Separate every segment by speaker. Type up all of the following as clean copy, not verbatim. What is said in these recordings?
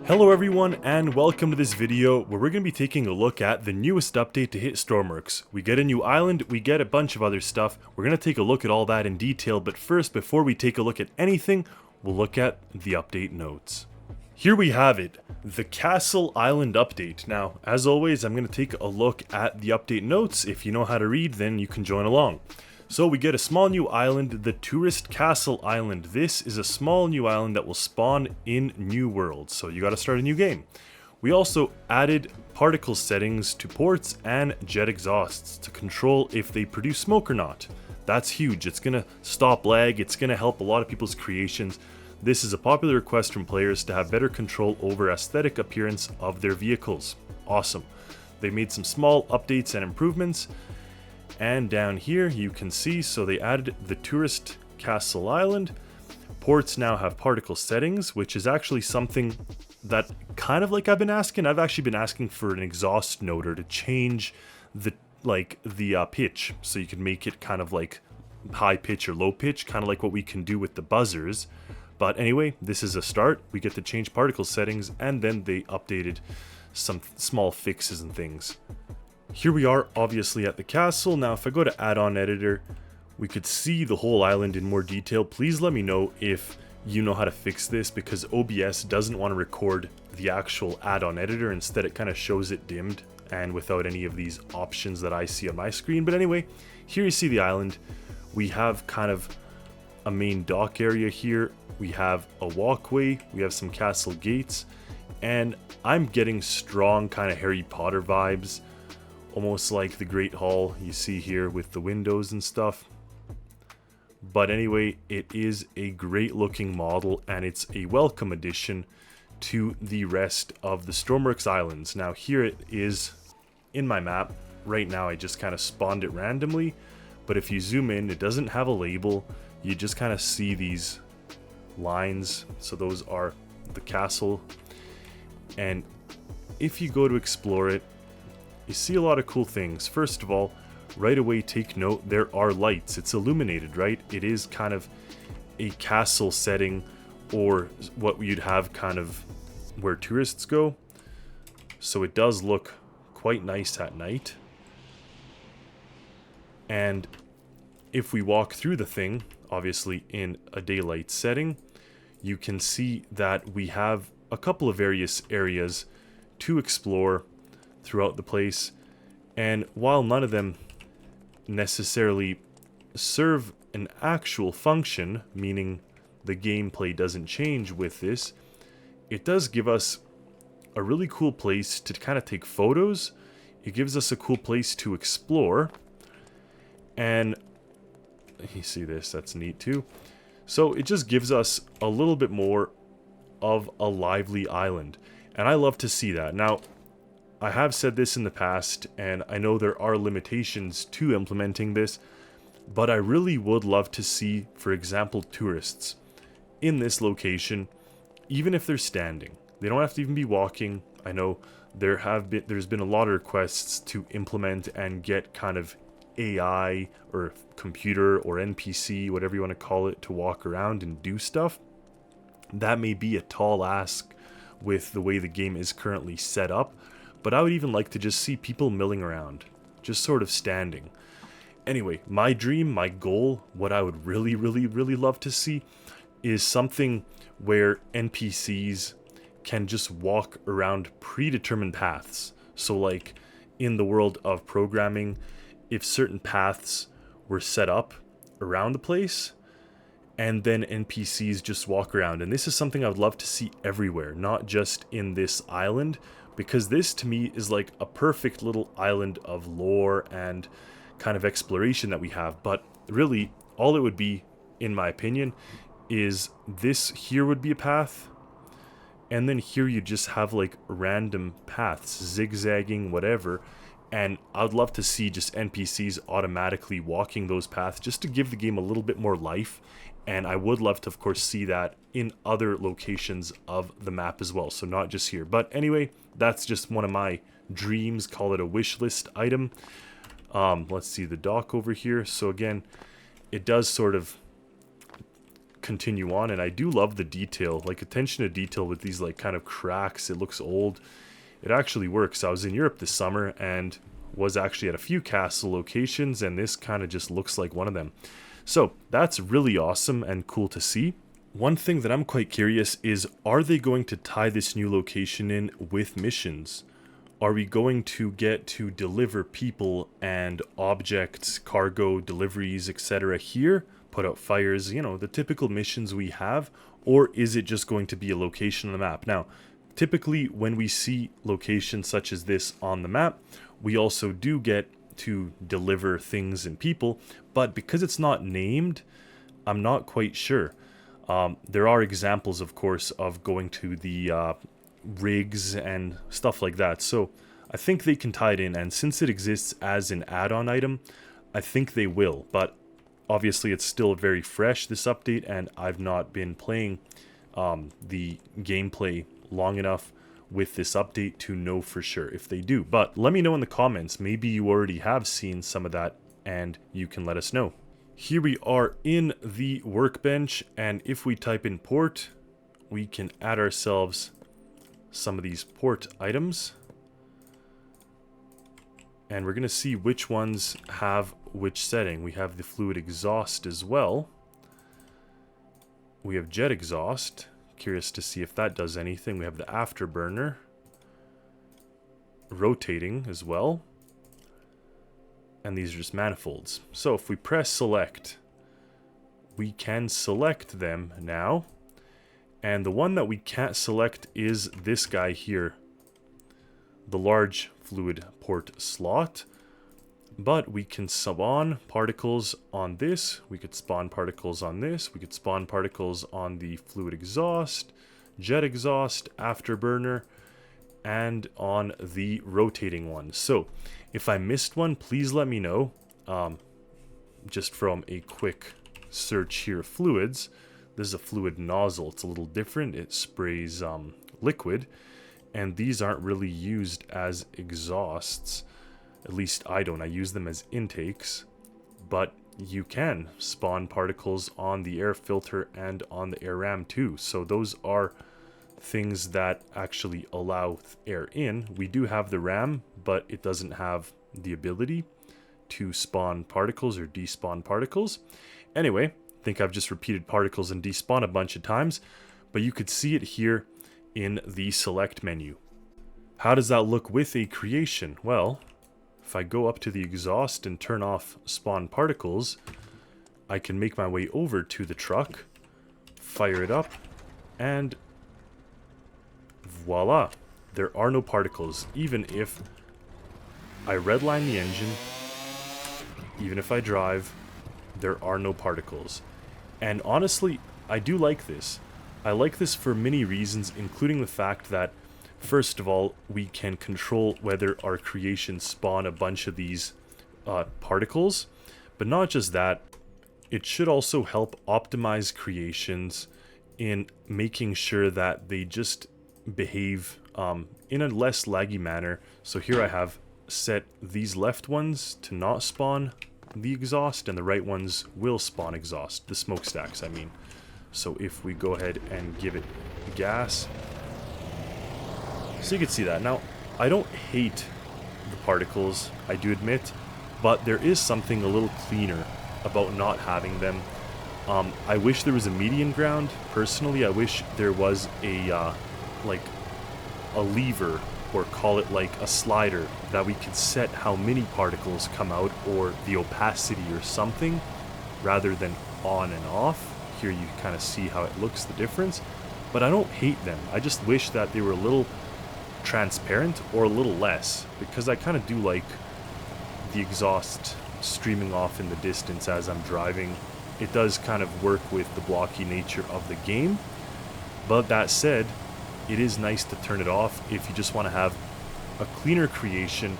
Speaker 1: Hello everyone and welcome to this video where we're going to be taking a look at the newest update to hit Stormworks. We get a new island, we get a bunch of other stuff, we're going to take a look at all that in detail, but first before we take a look at anything, we'll look at the update notes. Here we have it, the Castle Island update. Now, as always, I'm going to take a look at the update notes. If you know how to read, then you can join along. So we get a small new island, the Tourist Castle Island. This is a small new island that will spawn in New World, so you gotta start a new game. We also added particle settings to ports and jet exhausts to control if they produce smoke or not. That's huge, it's gonna stop lag, it's gonna help a lot of people's creations. This is a popular request from players to have better control over aesthetic appearance of their vehicles. Awesome. They made some small updates and improvements. And down here you can see, so they added the Tourist Castle Island. Ports now have particle settings, which is actually something that kind of like I've actually been asking for an exhaust noder to change the pitch, so you can make it kind of like high pitch or low pitch, kind of like what we can do with the buzzers. But anyway, this is a start. We get to change particle settings, and then they updated some small fixes and things. Here we are, obviously, at the castle. Now, if I go to add-on editor, we could see the whole island in more detail. Please let me know if you know how to fix this, because OBS doesn't want to record the actual add-on editor. Instead, it kind of shows it dimmed and without any of these options that I see on my screen. But anyway, here you see the island. We have kind of a main dock area here. We have a walkway. We have some castle gates. And I'm getting strong kind of Harry Potter vibes. Almost like the Great Hall you see here with the windows and stuff. But anyway, it is a great looking model and it's a welcome addition to the rest of the Stormworks Islands. Now here it is in my map. Right now I just kind of spawned it randomly, but if you zoom in, it doesn't have a label. You just kind of see these lines. So those are the castle. And if you go to explore it, you see a lot of cool things. First of all, right away take note, there are lights. It's illuminated, right? It is kind of a castle setting, or what you'd have kind of where tourists go. So it does look quite nice at night. And if we walk through the thing, obviously in a daylight setting, you can see that we have a couple of various areas to explore throughout the place, and while none of them necessarily serve an actual function, meaning the gameplay doesn't change with this, it does give us a really cool place to kind of take photos. It gives us a cool place to explore, and you see this, that's neat too. So it just gives us a little bit more of a lively island, and I love to see that. Now, I have said this in the past, and I know there are limitations to implementing this, but I really would love to see, for example, tourists in this location, even if they're standing. They don't have to even be walking. I know there's been a lot of requests to implement and get kind of AI or computer or NPC, whatever you want to call it, to walk around and do stuff. That may be a tall ask with the way the game is currently set up. But I would even like to just see people milling around, just sort of standing. Anyway, my dream, my goal, what I would really love to see is something where NPCs can just walk around predetermined paths. So like in the world of programming, if certain paths were set up around the place, and then NPCs just walk around. And this is something I would love to see everywhere, not just in this island, because this to me is like a perfect little island of lore and kind of exploration that we have. But really, all it would be, in my opinion, is this here would be a path, and then here you just have like random paths, zigzagging, whatever. And I'd love to see just NPCs automatically walking those paths just to give the game a little bit more life. And I would love to, of course, see that in other locations of the map as well. So not just here. But anyway, that's just one of my dreams. Call it a wish list item. Let's see the dock over here. So again, it does sort of continue on, and I do love the detail, like attention to detail with these like kind of cracks. It looks old. It actually works. I was in Europe this summer and was actually at a few castle locations, and this kind of just looks like one of them. So that's really awesome and cool to see. One thing that I'm quite curious is, are they going to tie this new location in with missions? Are we going to get to deliver people and objects, cargo, deliveries, etc. here? Put out fires, you know, the typical missions we have? Or is it just going to be a location on the map? Now, typically when we see locations such as this on the map, we also do get to deliver things and people, but because it's not named, I'm not quite sure. There are examples, of course, of going to the rigs and stuff like that, so I think they can tie it in, and since it exists as an add-on item, I think they will, but obviously it's still very fresh, this update, and I've not been playing the gameplay long enough with this update to know for sure if they do. But let me know in the comments, maybe you already have seen some of that and you can let us know. Here we are in the workbench, and if we type in port, we can add ourselves some of these port items, and we're going to see which ones have which setting. We have the fluid exhaust as well. We have jet exhaust. Curious to see if that does anything. We have the afterburner. Rotating as well. And these are just manifolds. So if we press select, we can select them now. And the one that we can't select is this guy here. The large fluid port slot. But we can spawn particles on this, we could spawn particles on this, we could spawn particles on the fluid exhaust, jet exhaust, afterburner, and on the rotating one. So, if I missed one, please let me know. Just from a quick search here, fluids, this is a fluid nozzle, it's a little different, it sprays liquid, and these aren't really used as exhausts. At least I don't. I use them as intakes, but you can spawn particles on the air filter and on the air ram too. So those are things that actually allow air in. We do have the ram, but it doesn't have the ability to spawn particles or despawn particles. Anyway, I think I've just repeated particles and despawn a bunch of times, but you could see it here in the select menu. How does that look with a creation? Well, if I go up to the exhaust and turn off spawn particles, I can make my way over to the truck, fire it up, and voila, there are no particles. Even if I redline the engine, even if I drive, there are no particles. And honestly, I do like this. I like this for many reasons, including the fact that first of all, we can control whether our creations spawn a bunch of these particles, but not just that, it should also help optimize creations in making sure that they just behave in a less laggy manner. So here I have set these left ones to not spawn the exhaust, and the right ones will spawn exhaust, the smokestacks I mean. So if we go ahead and give it gas, so you can see that. Now, I don't hate the particles, I do admit, but there is something a little cleaner about not having them. I wish there was a median ground. Personally, I wish there was a like a lever, or call it like a slider, that we could set how many particles come out, or the opacity or something, rather than on and off. Here you kind of see how it looks, the difference. But I don't hate them. I just wish that they were a little transparent or a little less, because I kind of do like the exhaust streaming off in the distance as I'm driving. It does kind of work with the blocky nature of the game, but that said, it is nice to turn it off if you just want to have a cleaner creation,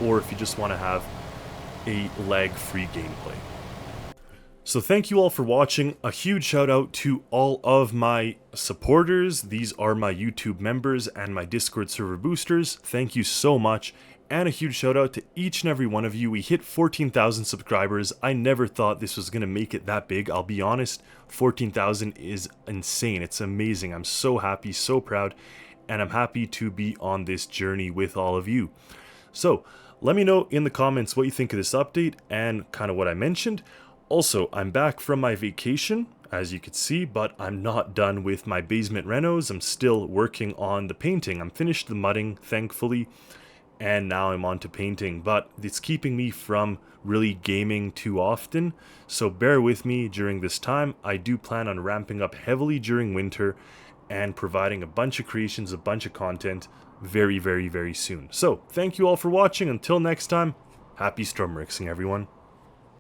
Speaker 1: or if you just want to have a lag-free gameplay. So thank you all for watching. A huge shout out to all of my supporters. These are my YouTube members and my Discord server boosters. Thank you so much. And a huge shout out to each and every one of you. We hit 14,000 subscribers. I never thought this was going to make it that big. I'll be honest, 14,000 is insane. It's amazing. I'm so happy, so proud, and I'm happy to be on this journey with all of you. So let me know in the comments what you think of this update and kind of what I mentioned. Also, I'm back from my vacation, as you can see, but I'm not done with my basement renos. I'm still working on the painting. I'm finished the mudding, thankfully, and now I'm on to painting, but it's keeping me from really gaming too often, so bear with me during this time. I do plan on ramping up heavily during winter and providing a bunch of creations, a bunch of content very, very, very soon. So, thank you all for watching. Until next time, happy Stormworksing, everyone.